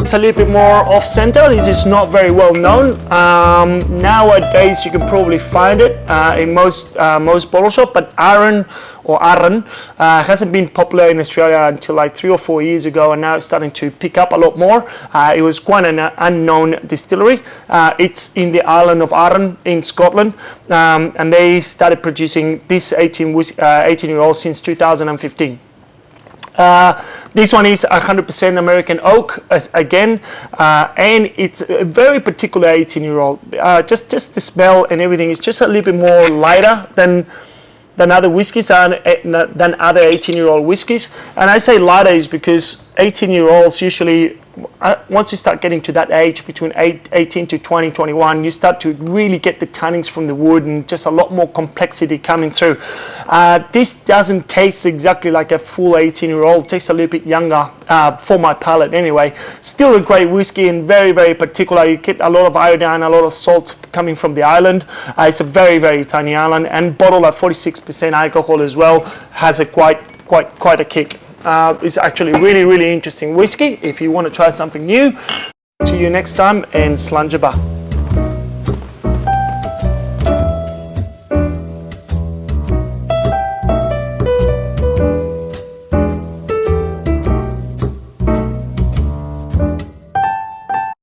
It's a little bit more off-center. This is not very well known. Nowadays, you can probably find it in most bottle shop, but Arran hasn't been popular in Australia until like 3 or 4 years ago, and now it's starting to pick up a lot more. It was quite an unknown distillery. It's in the island of Arran in Scotland, and they started producing this 18-year-old since 2015. This one is 100% American oak again, and it's a very particular 18-year-old. Just the smell and everything is just a little bit more lighter than other whiskies than other 18-year-old whiskies. And I say lighter is because 18-year-olds usually, once you start getting to that age, between 18 to 20, 21, you start to really get the tannins from the wood and just a lot more complexity coming through. This doesn't taste exactly like a full 18-year-old. It tastes a little bit younger for my palate anyway. Still a great whiskey and very, very particular. You get a lot of iodine, a lot of salt coming from the island. It's a very, very tiny island, and bottled at 46% alcohol as well. Has a quite a kick. It's actually really, really interesting whiskey. If you want to try something new, see you next time, and Slàinte ba.